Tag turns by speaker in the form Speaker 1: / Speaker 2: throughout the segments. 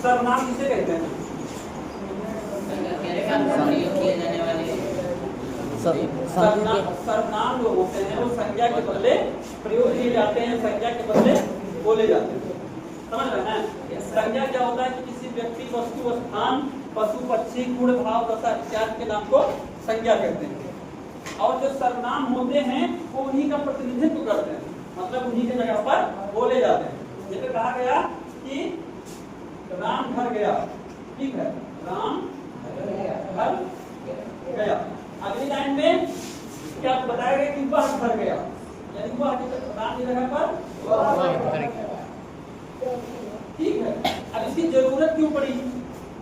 Speaker 1: सर्वनाम किसे कहते हैं? सर्वनाम जो होते हैं वो संज्ञा के बदले प्रयोग किए जाते हैं, संज्ञा के बदले बोले जाते हैं। समझ रहे हैं? संज्ञा क्या होता है कि किसी व्यक्ति, वस्तु, स्थान, पशु, पक्षी, गुण, भाव, दशा इत्यादि के नाम को संज्ञा कहते हैं। और जो सर्वनाम होते हैं वो उन्हीं का प्रतिनिधित्व करते हैं, मतलब उन्हीं के जगह पर बोले जाते हैं। जैसे कहा गया कि राम घर गया, ठीक है, राम घर गया। अगली लाइन में क्या बताया गया कि वह घर गया, यानी वह राम की जगह पर, ठीक है। अब इसकी जरूरत क्यों पड़ी,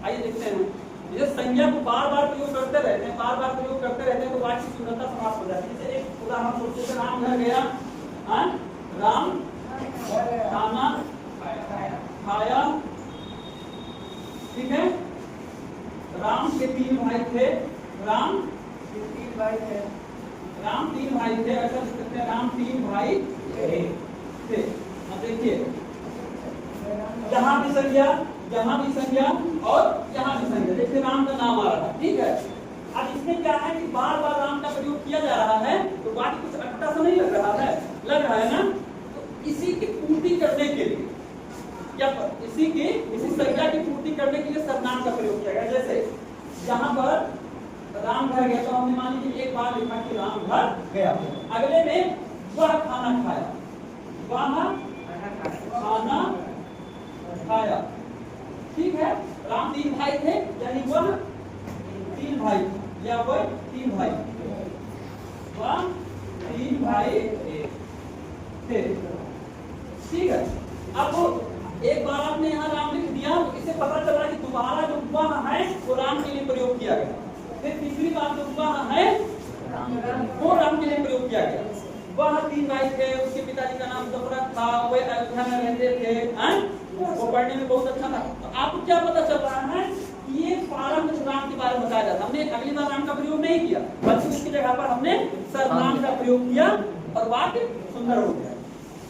Speaker 1: आइए देखते हैं। जैसे संज्ञा को बार बार प्रयोग करते रहते हैं, बार बार प्रयोग करते रहते हैं तो वाक्य की सुंदरता समाप्त हो जाती है। जैसे एक उदाहरण सोचते हैं, राम घर गया, राम खाना खाया, ठीक है। राम के 3 भाई थे, राम 3 भाई थे, राम 3 भाई थे, ऐसा लिख सकते हैं, राम 3 भाई थे। अब देखिए यहाँ भी संज्ञा, यहाँ भी संज्ञा और यहाँ भी संज्ञा। देखिए राम का नाम आ रहा है, ठीक है। अब इसमें क्या है कि बार बार राम का प्रयोग किया जा रहा है तो वाक्य कुछ अटपटा सा नहीं लग रहा है, लग रहा है ना। तो इसी की पूर्ति करने के लिए या इसी संज्ञा की पूर्ति करने के लिए सर्वनाम का प्रयोग किया गया। जैसे यहाँ पर राम घर गया तो हमने मान लीजिए एक बार लिखा कि राम घर गया, अगले में वह खाना खाया, वह खाना खाया, ठीक है। राम 3 भाई थे यानी वह 3 भाई, या वह 3 भाई, वह 3 भाई थे, ठीक है। अब एक बार आपने यहाँ राम लिख दिया तो इससे पता चला कि दोबारा जो वह है वो राम के लिए प्रयोग किया गया। फिर तीसरी बार जो वह है वो राम के लिए प्रयोग किया गया। वह 3 भाई थे, उसके पिताजी का नाम दशरथ था, वे अयोध्या में रहते थे, वो पढ़ने में बहुत अच्छा था। तो आपको क्या पता चल रहा है कि ये प्रारंभ राम के बारे में बताया जाता है। हमने अगली बार राम का प्रयोग नहीं किया, बल्कि उसकी जगह पर हमने सर्वनाम का प्रयोग किया और वाक्य सुंदर हो गया।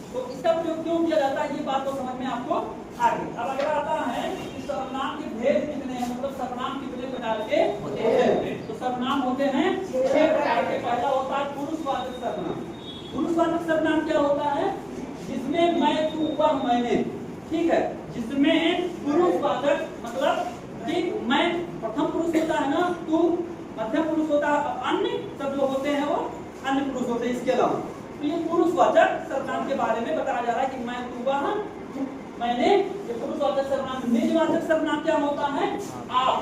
Speaker 1: तो इसका प्रयोग क्यों किया जाता है ये बात तो समझ में आपको आ गई। अब अगला आता है कि सर्वनाम के भेद कितने हैं, मतलब सर्वनाम कितने प्रकार के होते हैं। तो सर्वनाम होते हैं 6 प्रकार के। पहला होता है पुरुषवाचक सर्वनाम। पुरुषवाचक सर्वनाम क्या होता है? जिसमें मैं, तू, वह, मैंने, ठीक है, जिसमें पुरुषवाचक मतलब कि मैं प्रथम पुरुष होता है ना, तू मध्यम पुरुष होता है, अन्य सब जो होते हैं वो अन्य पुरुष होते हैं इसके अलावा। तो ये पुरुषवाचक सर्वनाम के बारे में बताया जा रहा है कि मैं, तू, वह, मैंने, ये पुरुषवाचक सर्वनाम। निजवाचक सर्वनाम क्या होता है? आप।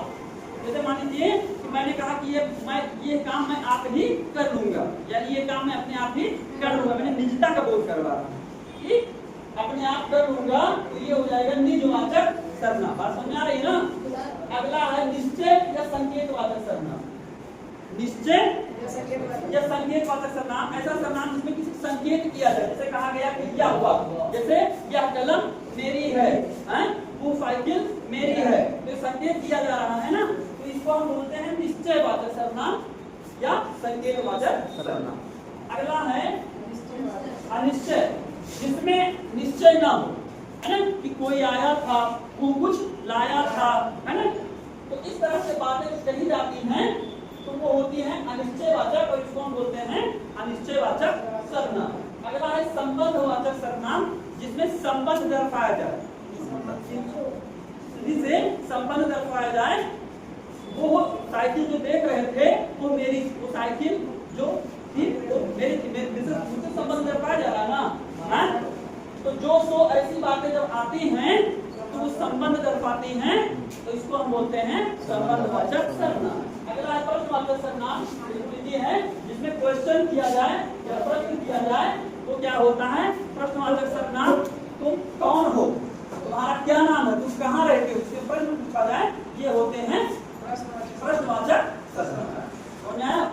Speaker 1: जैसे मान लीजिए कि मैंने कहा कि ये काम मैं आप ही कर लूंगा, यानी ये काम मैं अपने आप ही कर लूंगा, मैंने निजता का बोध करवा रहा हूं कि अपने आप कर लूंगा, तो ये हो जाएगा निजवाचक सर्वनाम। बात समझ आ रही है ना? अगला है निश्चय या संकेतवाचक सर्वनाम। निश्चय या संकेतवाचक सर्वनाम, ऐसा सर्वनाम जिसमें किसी संकेत किया जाए। जैसे कहा गया कि यह हुआ, जैसे यह कलम मेरी है, वो साइकिल मेरी है, तो संकेत किया जा रहा है ना, तो इसको हम बोलते हैं निश्चयवाचक सर्वनाम या संकेतवाचक सर्वनाम। अगला है अनिश्चय, जिसमें निश्चय ना हो, है ना, कि कोई आया था, वो कुछ लाया था, है ना। तो इस तरह से बातें कही जाती हैं तो वो होती है अनिश्चयवाचक, और इसको हम बोलते हैं अनिश्चयवाचक सर्वनाम। अगला है संबंधवाचक सर्वनाम, जिसमें संबंध दर्शाया जाए, जिसे संबंध दर्शाया जाए। वो साइकिल जो देख रहे थे वो मेरी, वो साइकिल जो थी वो मेरी, मुझसे संबंध दर्शाया जा रहा ना, है? तो जो सो ऐसी बातें जब आती हैं तो वो संबंध दर्शाती हैं, तो इसको हम बोलते हैं संबंधवाचक सर्वनाम। अगला है प्रश्नवाचक सर्वनाम, है जिसमें क्वेश्चन किया जाए या प्रश्न किया जाए, वो क्या होता है? प्रश्नवाचक सर्वनाम। तुम कौन हो, तुम्हारा क्या नाम है, तुम कहाँ रहते हो, उसके प्रश्न पूछा जाए, ये होते हैं प्रश्नवाचक सर्वनाम।